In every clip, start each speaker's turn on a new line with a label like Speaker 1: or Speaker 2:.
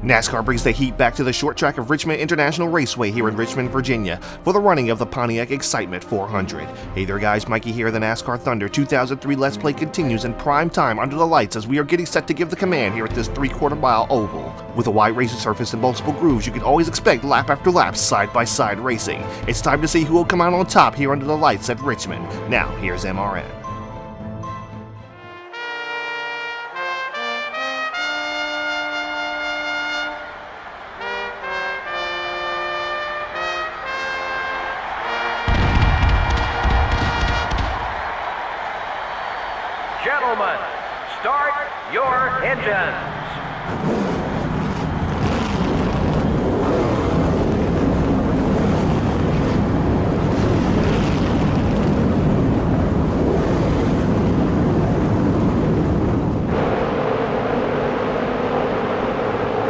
Speaker 1: NASCAR brings the heat back to the short track of Richmond International Raceway here in Richmond, Virginia for the running of the Pontiac Excitement 400. Hey there guys, Mikey here, the NASCAR Thunder 2003 Let's Play continues in prime time under the lights as we are getting set to give the command here at this 3/4 mile oval. With a wide racing surface and multiple grooves, you can always expect lap after lap, side-by-side racing. It's time to see who will come out on top here under the lights at Richmond. Now, here's MRN.
Speaker 2: Gentlemen, start your engines.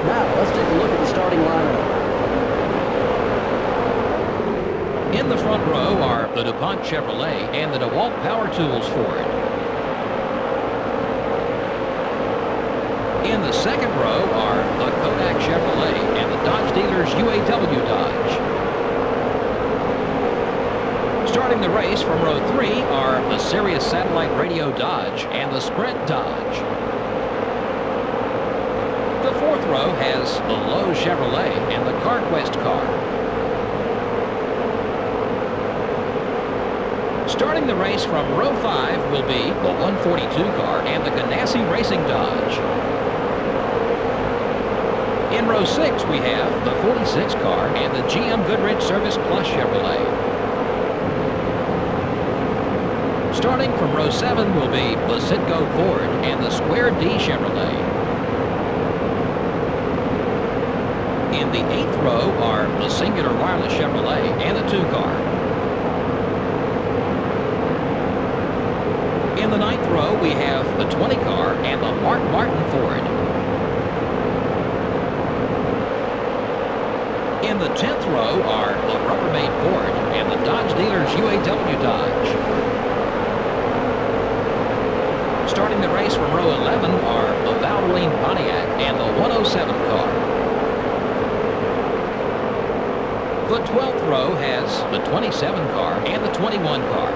Speaker 3: Now, let's take a look at the starting lineup.
Speaker 4: In the front row are the DuPont Chevrolet and the DeWalt Power Tools Ford. In the second row are the Kodak Chevrolet and the Dodge dealers UAW Dodge. Starting the race from row 3 are the Sirius Satellite Radio Dodge and the Sprint Dodge. The fourth row has the Lowe Chevrolet and the CarQuest car. Starting the race from row 5 will be the 142 car and the Ganassi Racing Dodge. In row 6, we have the 46 car and the GM Goodrich Service Plus Chevrolet. Starting from row 7 will be the Citgo Ford and the Square D Chevrolet. In the 8th row are the Singular Wireless Chevrolet and the 2 car. In the 9th row, we have the 20 car and the Mark Martin Ford. In the 10th row are the Rubbermaid Ford and the Dodge dealers UAW Dodge. Starting the race from row 11 are the Valvoline Pontiac and the 107 car. The 12th row has the 27 car and the 21 car.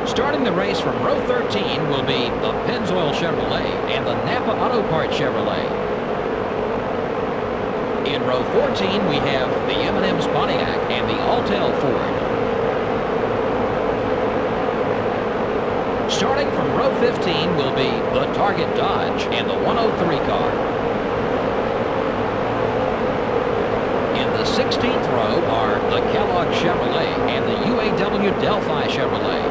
Speaker 4: Starting the race from row 13 will be the Pennzoil Chevrolet and the Napa Auto Parts Chevrolet. In row 14, we have the M&M's Pontiac and the Altel Ford. Starting from row 15 will be the Target Dodge and the 103 car. In the 16th row are the Kellogg Chevrolet and the UAW Delphi Chevrolet.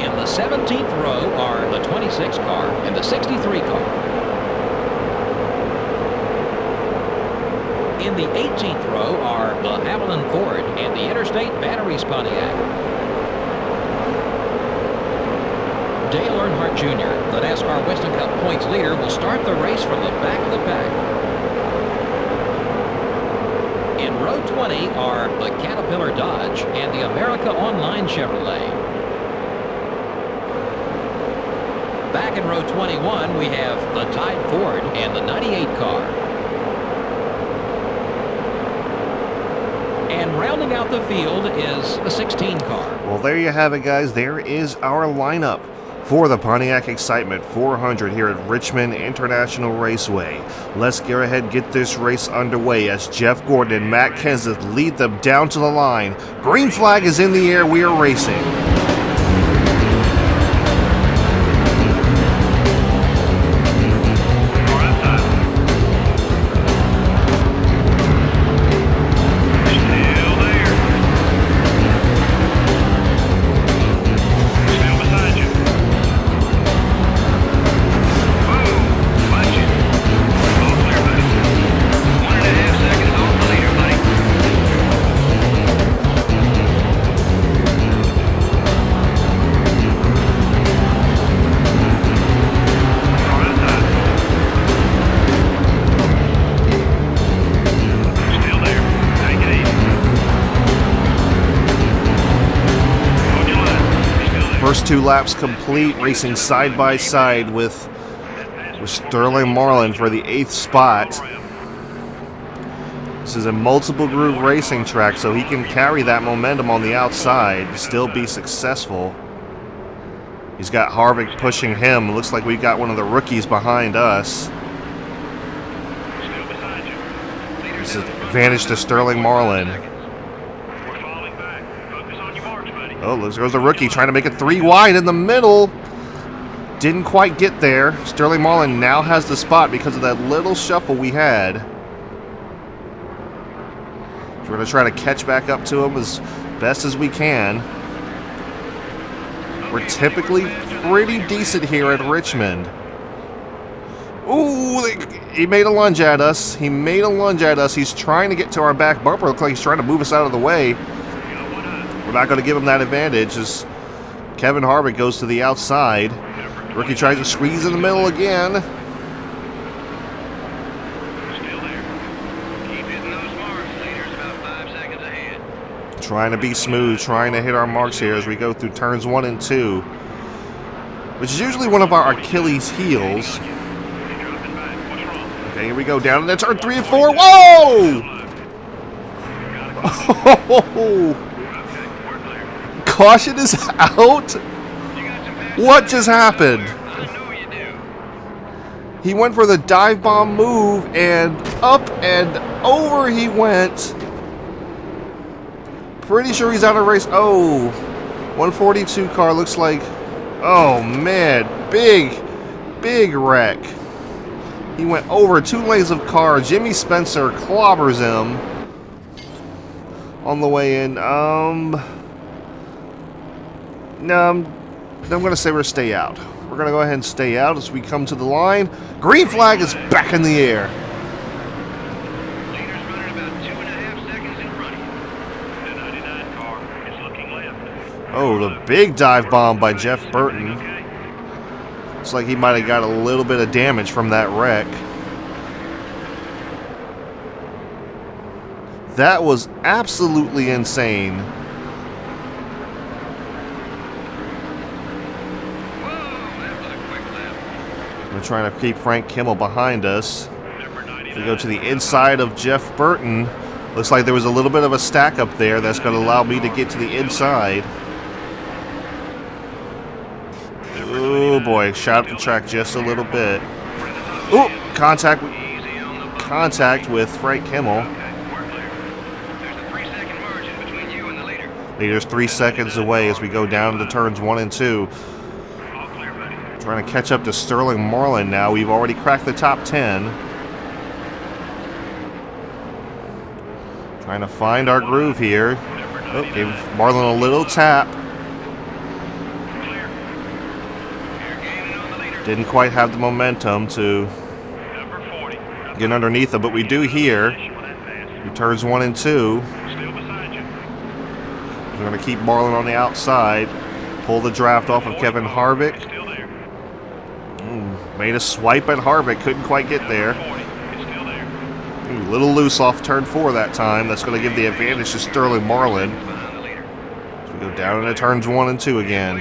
Speaker 4: In the 17th row are the 26 car and the 63 car. In the 18th row are the Haviland Ford and the Interstate Batteries Pontiac. Dale Earnhardt Jr., the NASCAR Western Cup points leader, will start the race from the back of the pack. In row 20 are the Caterpillar Dodge and the America Online Chevrolet. Back in row 21, we have the Tide Ford and the 98 car. And rounding out the field is the 16 car.
Speaker 1: Well, there you have it, guys. There is our lineup for the Pontiac Excitement 400 here at Richmond International Raceway. Let's go ahead and get this race underway as Jeff Gordon and Matt Kenseth lead them down to the line. Green flag is in the air. We are racing. First 2 laps complete, racing side by side with Sterling Marlin for the 8th spot. This is a multiple groove racing track, so he can carry that momentum on the outside, still be successful. He's got Harvick pushing him. Looks like we've got one of the rookies behind us. This is advantage to Sterling Marlin. Oh, there goes the rookie trying to make it 3 wide in the middle. Didn't quite get there. Sterling Marlin now has the spot because of that little shuffle we had. We're going to try to catch back up to him as best as we can. We're typically pretty decent here at Richmond. Ooh, he made a lunge at us. He made a lunge at us. He's trying to get to our back bumper. Looks like he's trying to move us out of the way. We're not going to give him that advantage as Kevin Harvick goes to the outside. Rookie tries to squeeze in the middle again. Trying to be smooth, trying to hit our marks here as we go through turns 1 and 2, which is usually one of our Achilles heels. Okay, here we go down to turn 3 and 4. Whoa! Oh! Caution is out. What just happened? He went for the dive bomb move and up and over he went. Pretty sure he's out of race. Oh, 142 car looks like, oh man, big wreck. He went over 2 lanes of car. Jimmy Spencer clobbers him on the way in. No, I'm going to say we're stay out. We're going to go ahead and stay out as we come to the line. Green flag is back in the air. Oh, the big dive bomb by Jeff Burton. Looks like he might have got a little bit of damage from that wreck. That was absolutely insane. We're trying to keep Frank Kimmel behind us. We go to the inside of Jeff Burton. Looks like there was a little bit of a stack up there that's going to allow me to get to the inside. Oh boy, shot up the track just a little bit. Oh, contact with Frank Kimmel. Leader's 3 seconds away as we go down to turns 1 and 2. Trying to catch up to Sterling Marlin now. We've already cracked the top 10. Trying to find our groove here. Oh, gave Marlin a little tap. Didn't quite have the momentum to get underneath him, but we do here. He turns 1 and 2. We're going to keep Marlin on the outside. Pull the draft off of Kevin Harvick. Made a swipe at Harvick, couldn't quite get there. A little loose off turn 4 that time. That's going to give the advantage to Sterling Marlin. So we go down into turns 1 and 2 again.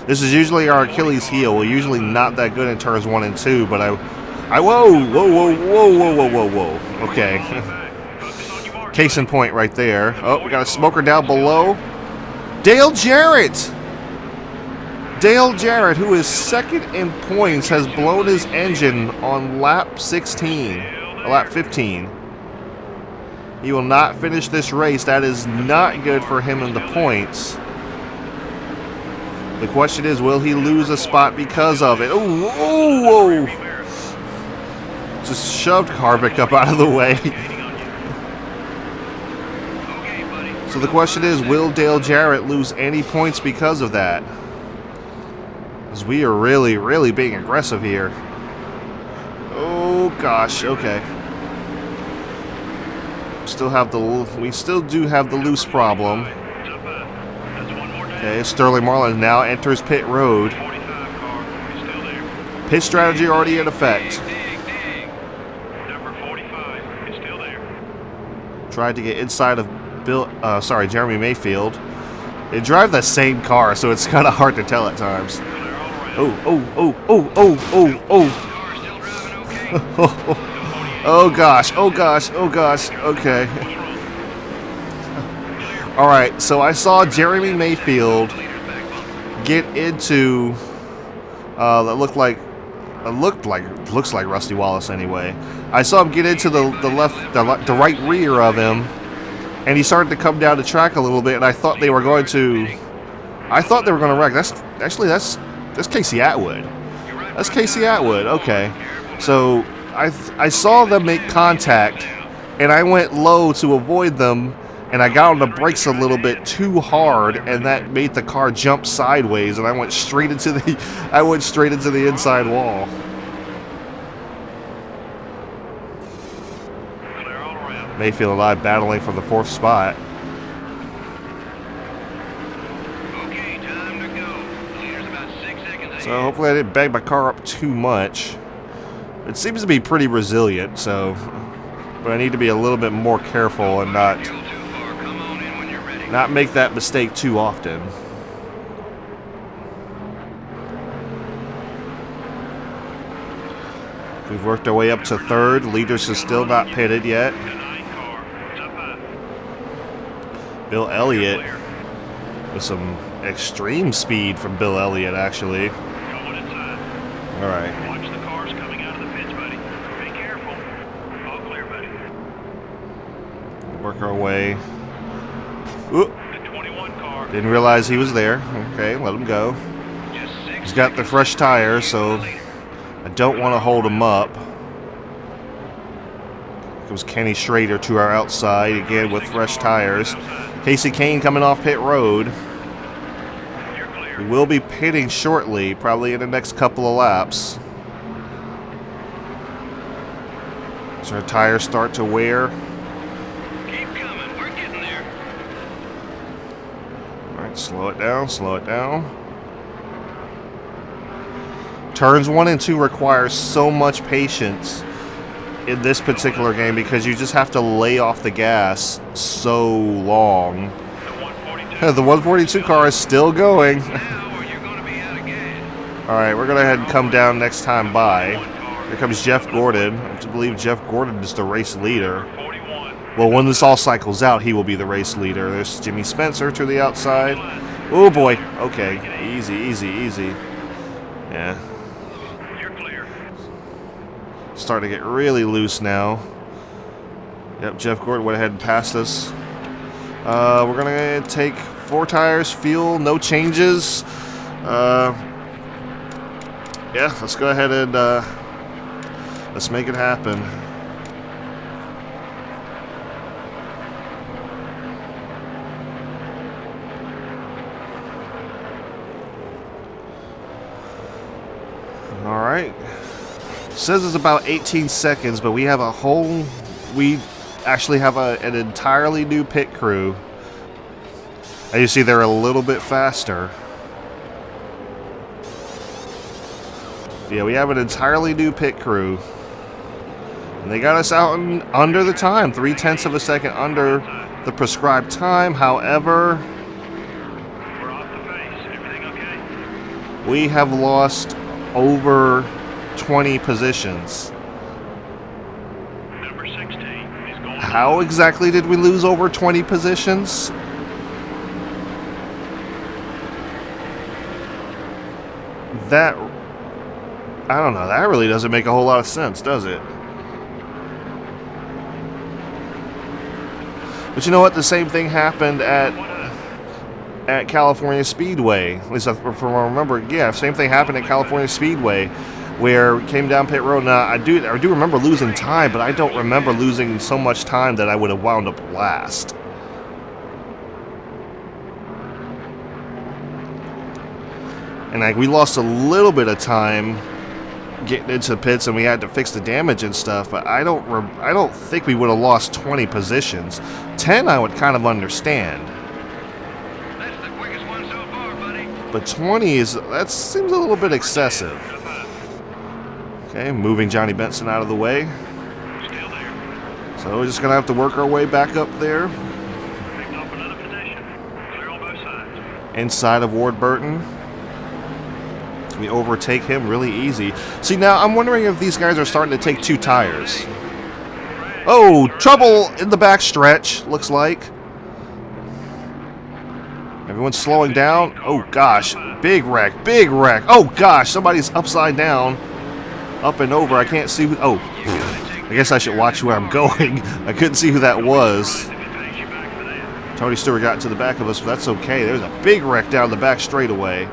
Speaker 1: This is usually our Achilles heel. We're usually not that good in turns 1 and 2, but whoa. Okay. Case in point right there. Oh, we got a smoker down below. Dale Jarrett! Dale Jarrett, who is second in points, has blown his engine on lap 15. He will not finish this race. That is not good for him in the points. The question is, will he lose a spot because of it? Oh, just shoved Harvick up out of the way. So the question is, will Dale Jarrett lose any points because of that? Because we are really being aggressive here. Oh gosh, okay. We still do have the loose problem. Okay, Sterling Marlin now enters pit road. Pit strategy already in effect. Tried to get inside of Jeremy Mayfield. They drive the same car, so it's kind of hard to tell at times. Oh, oh, oh, oh, oh, oh, oh. Oh gosh, oh gosh, oh gosh, okay. Alright, so I saw Jeremy Mayfield get into looks like Rusty Wallace anyway. I saw him get into the right rear of him, and he started to come down the track a little bit, and I thought they were going to wreck. That's Casey Atwood. That's Casey Atwood. Okay, so I saw them make contact, and I went low to avoid them, and I got on the brakes a little bit too hard, and that made the car jump sideways, and I went straight into the inside wall. Mayfield and I battling for the 4th spot. So hopefully I didn't bang my car up too much. It seems to be pretty resilient, so but I need to be a little bit more careful and not make that mistake too often. We've worked our way up to 3rd. Leaders are still not pitted yet. Bill Elliott with some extreme speed from Bill Elliott, actually. All right.
Speaker 5: Watch the cars coming out of the pits, buddy. Be careful. All clear, buddy.
Speaker 1: Work our way. Ooh.
Speaker 5: The 21 car.
Speaker 1: Didn't realize he was there. Okay, let him go. He's got the fresh tires, so I don't want to hold him up. Here comes Kenny Schrader to our outside again with fresh tires. Casey Kane coming off pit road. We will be pitting shortly, probably in the next couple of laps. As our tires start to wear.
Speaker 5: Keep coming. We're getting there.
Speaker 1: All right, slow it down, slow it down. Turns 1 and 2 require so much patience in this particular game because you just have to lay off the gas so long. The 142 car is still going. Alright, we're going to head and come down next time by. Here comes Jeff Gordon. I believe Jeff Gordon is the race leader. Well, when this all cycles out, he will be the race leader. There's Jimmy Spencer to the outside. Oh boy. Okay. Easy, easy, easy. Yeah. Starting to get really loose now. Yep, Jeff Gordon went ahead and passed us. We're going to take 4 tires, fuel, no changes. Yeah, let's go ahead and let's make it happen. All right. Says it's about 18 seconds, but we actually have an entirely new pit crew. As you see, they're a little bit faster. Yeah, we have an entirely new pit crew. And they got us out under the time, 0.3 of a second under the prescribed time. However,
Speaker 5: We're off the pace. Everything okay?
Speaker 1: we have lost over 20 positions.
Speaker 5: Number 16 is going.
Speaker 1: How exactly did we lose over 20 positions? That, I don't know, that really doesn't make a whole lot of sense, does it? But you know what? The same thing happened at California Speedway. At least from what I remember. Yeah, same thing happened at California Speedway, where we came down pit road. Now, I do remember losing time, but I don't remember losing so much time that I would have wound up last. And we lost a little bit of time getting into the pits, and we had to fix the damage and stuff. But I don't think we would have lost 20 positions. 10, I would kind of understand.
Speaker 5: That's the quickest one so far, buddy.
Speaker 1: But 20 that seems a little bit excessive. Okay, moving Johnny Benson out of the way.
Speaker 5: Still there.
Speaker 1: So we're just gonna have to work our way back up there.
Speaker 5: Picked up another position. Clear on both sides.
Speaker 1: inside of Ward Burton. We overtake him really easy. See, now I'm wondering if these guys are starting to take 2 tires. Oh, trouble in the back stretch, looks like. Everyone's slowing down. Oh, gosh. Big wreck, big wreck. Oh, gosh, somebody's upside down. Up and over. I can't see who. Oh, I guess I should watch where I'm going. I couldn't see who that was. Tony Stewart got to the back of us, but that's okay. There's a big wreck down the back straightaway.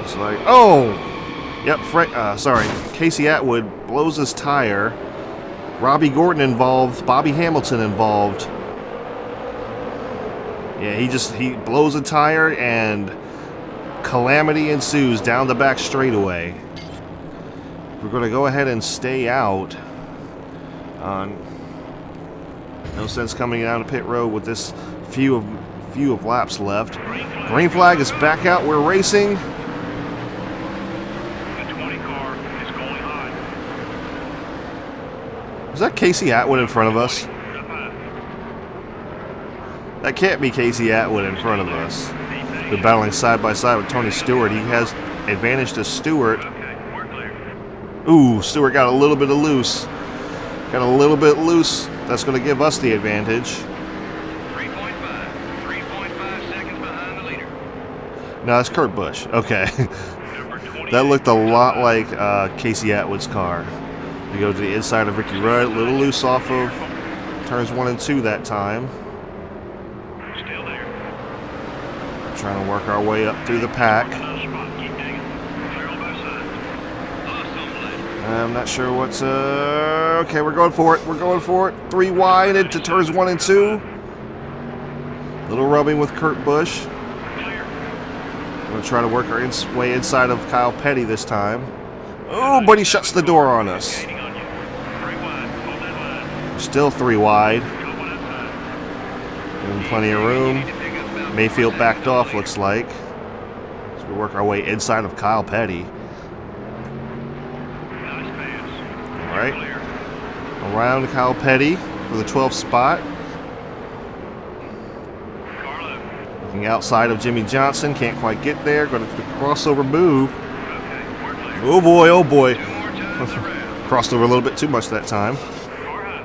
Speaker 1: It's like, oh, yep. Sorry, Casey Atwood blows his tire. Robbie Gordon involved. Bobby Hamilton involved. Yeah, he blows a tire and calamity ensues down the back straightaway. We're going to go ahead and stay out. No sense coming down the pit road with this few of laps left. Green flag is back out. We're racing.
Speaker 5: The 20 car is going high.
Speaker 1: Is that Casey Atwood in front of us? That can't be Casey Atwood in front of us. They're battling side by side with Tony Stewart. He has advantage to Stewart.
Speaker 5: Okay, we're clear.
Speaker 1: Ooh, Stewart got a little bit of loose. Got a little bit loose. That's going to give us the advantage.
Speaker 5: 3.5 seconds behind the leader.
Speaker 1: No, that's Kurt Busch. Okay.
Speaker 5: Number 28.
Speaker 1: That looked a lot like Casey Atwood's car. We go to the inside of Ricky Rudd. A little loose off of turns 1 and 2 that time.
Speaker 5: Still there.
Speaker 1: Trying to work our way up through the pack.
Speaker 5: Another spot. Keep digging. Clear on both sides. Awesome left.
Speaker 1: I'm not sure what's... Okay, we're going for it. We're going for it. 3 wide into turns 1 and 2. Little rubbing with Kurt Busch.
Speaker 5: Clear.
Speaker 1: We're going to try to work our way inside of Kyle Petty this time. Oh, but he shuts the door on us.
Speaker 5: Gaining on you. 3 wide. Hold that line.
Speaker 1: Still 3 wide.
Speaker 5: Go one outside.
Speaker 1: Giving plenty of room. Mayfield backed off, looks like. As we work our way inside of Kyle Petty.
Speaker 5: Nice pass.
Speaker 1: All right.
Speaker 5: Clear.
Speaker 1: Around Kyle Petty for the 12th spot.
Speaker 5: Car left.
Speaker 1: Looking outside of Jimmy Johnson. Can't quite get there. Going to crossover move.
Speaker 5: Okay, we're clear.
Speaker 1: Oh boy, oh boy.
Speaker 5: 2 more times around.
Speaker 1: Crossed over a little bit too much that time.
Speaker 5: Car high.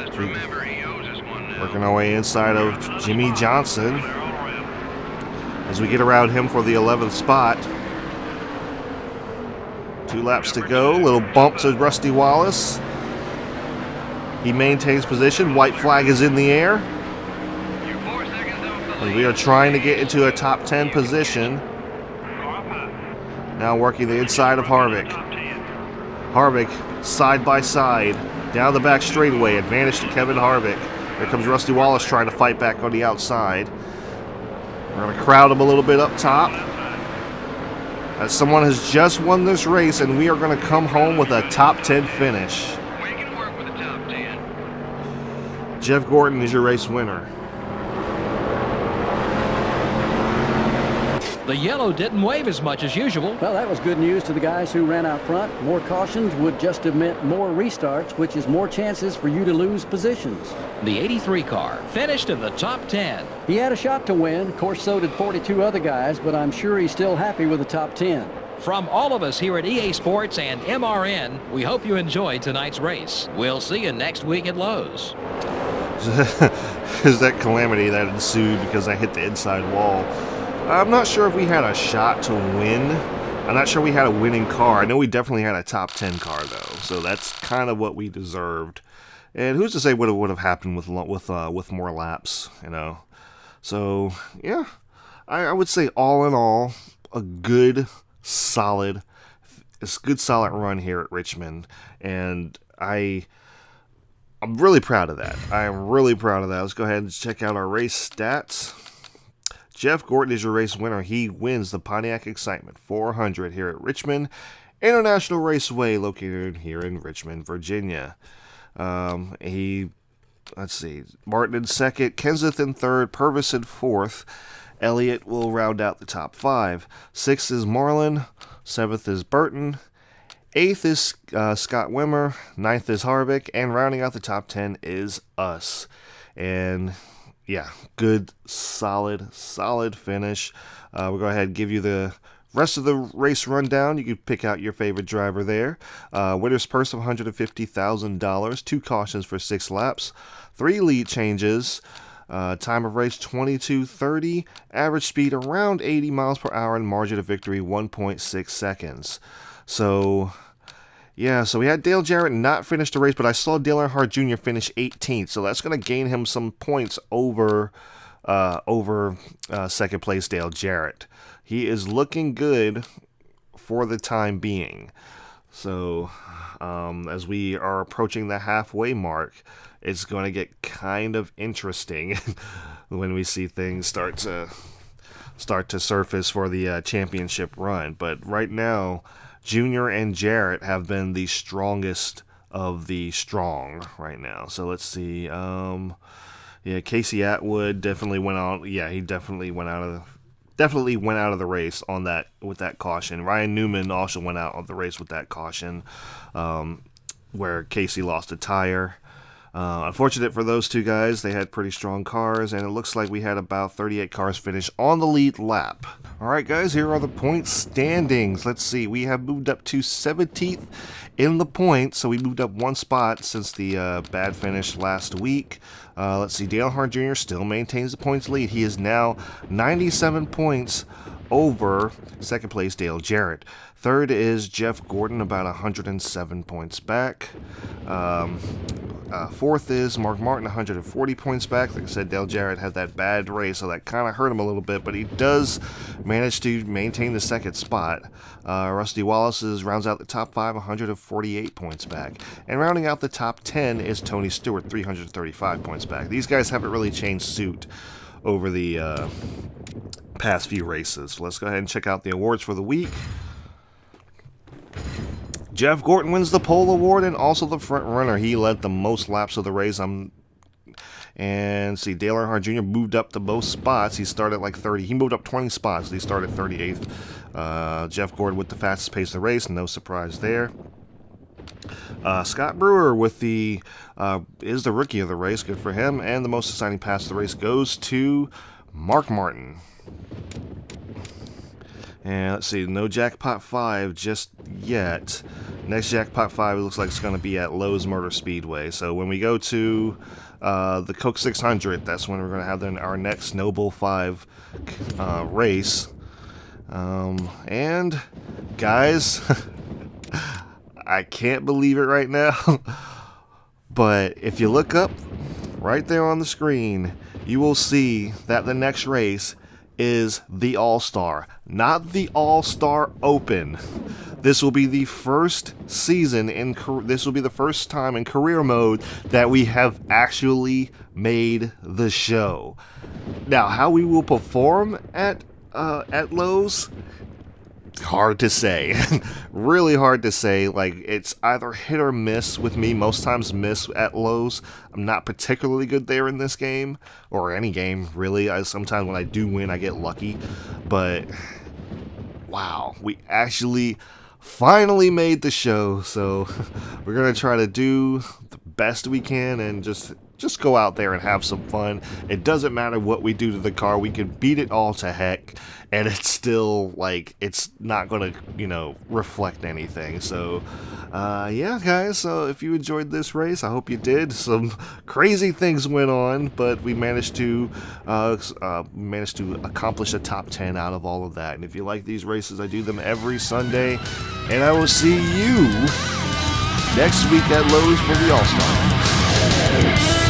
Speaker 5: Just remember, he owes us one now.
Speaker 1: Working our way inside of Jimmy Johnson.
Speaker 5: Clear all around.
Speaker 1: As we get around him for the 11th spot. 2 laps to go. Little bump to Rusty Wallace. He maintains position. White flag is in the air.
Speaker 5: You're 4 seconds off the
Speaker 1: And
Speaker 5: lead.
Speaker 1: we are trying to get into a top 10 position.
Speaker 5: Car up high.
Speaker 1: Now working the inside of Harvick.
Speaker 5: Top 10.
Speaker 1: Harvick side by side. Down the back straightaway. Advantage to Kevin Harvick. Here comes Rusty Wallace trying to fight back on the outside. We're going to crowd him a little bit up top. As someone has just won this race, and we are going to come home with a top 10 finish.
Speaker 5: We can work with the top 10.
Speaker 1: Jeff Gordon is your race winner.
Speaker 4: The yellow didn't wave as much as usual.
Speaker 3: Well, that was good news to the guys who ran out front. More cautions would just have meant more restarts, which is more chances for you to lose positions.
Speaker 4: The 83 car finished in the top 10.
Speaker 3: He had a shot to win. Of course, so did 42 other guys, but I'm sure he's still happy with the top 10.
Speaker 4: From all of us here at EA Sports and MRN, we hope you enjoyed tonight's race. We'll see you next week at Lowe's.
Speaker 1: Is that calamity that ensued because I hit the inside wall. I'm not sure if we had a shot to win. I'm not sure we had a winning car. I know we definitely had a top 10 car, though. So that's kind of what we deserved. And who's to say what would have happened with more laps, you know? So, yeah. I would say all in all, a good, solid run here at Richmond. And I'm really proud of that. I am really proud of that. Let's go ahead and check out our race stats. Jeff Gordon is your race winner. He wins the Pontiac Excitement 400 here at Richmond International Raceway, located here in Richmond, Virginia. Let's see, Martin in second, Kenseth in third, Purvis in fourth. Elliott will round out the top 5. 6th is Marlin, 7th is Burton, 8th is Scott Wimmer, 9th is Harvick, and rounding out the top 10 is us. And yeah, good, solid finish. We'll go ahead and give you the rest of the race rundown. You can pick out your favorite driver there. Winner's purse of $150,000, 2 cautions for 6 laps, 3 lead changes, time of race 22:30, average speed around 80 miles per hour, and margin of victory 1.6 seconds. So yeah, so we had Dale Jarrett not finish the race, but I saw Dale Earnhardt Jr. finish 18th, so that's going to gain him some points over second place Dale Jarrett. He is looking good for the time being. So as we are approaching the halfway mark, it's going to get kind of interesting when we see things start to surface for the championship run. But right now, Junior and Jarrett have been the strongest of the strong right now. So let's see. Yeah, Casey Atwood definitely went out. Yeah, he definitely went out of the race on that with that caution. Ryan Newman also went out of the race with that caution, where Casey lost a tire. Unfortunate for those two guys. They had pretty strong cars, and it looks like we had about 38 cars finish on the lead lap. All right, guys, here are the point standings. Let's see. We have moved up to 17th in the points, so we moved up 1 spot since the bad finish last week. Let's see. Dale Earnhardt Jr. still maintains the points lead. He is now 97 points over second place Dale Jarrett. Third is Jeff Gordon, about 107 points back. Fourth is Mark Martin, 140 points back. Like I said, Dale Jarrett had that bad race, so that kind of hurt him a little bit, but he does manage to maintain the second spot. Rusty Wallace rounds out the top 5, 148 points back. And rounding out the top 10 is Tony Stewart, 335 points back. These guys haven't really changed suit over the past few races. So let's go ahead and check out the awards for the week. Jeff Gordon wins the pole award and also the front runner. He led the most laps of the race. And see, Dale Earnhardt Jr. moved up to both spots. He started like 30. He moved up 20 spots. He started 38th. Jeff Gordon with the fastest pace of the race. No surprise there. Scott Brewer with is the rookie of the race. Good for him. And the most exciting pass of the race goes to Mark Martin. And let's see, no Jackpot 5 just yet. Next Jackpot 5 looks like it's going to be at Lowe's Motor Speedway. So when we go to the Coke 600, that's when we're going to have our next Noble 5 race. And guys, I can't believe it right now, but if you look up right there on the screen, you will see that the next race is the All-Star, not the All-Star Open. This will be the first season this will be the first time in career mode that we have actually made the show. Now, how we will perform at Lowe's, hard to say. Really hard to say. Like, it's either hit or miss with me. Most times miss at Lowe's. I'm not particularly good there in this game, or any game really. Sometimes when I do win, I get lucky. But wow, we actually finally made the show. So we're gonna try to do the best we can and just go out there and have some fun. It doesn't matter what we do to the car. We can beat it all to heck, and it's still, like, it's not going to, reflect anything. So, yeah, guys, so if you enjoyed this race, I hope you did. Some crazy things went on, but we managed to accomplish a top 10 out of all of that. And if you like these races, I do them every Sunday, and I will see you next week at Lowe's for the All-Stars.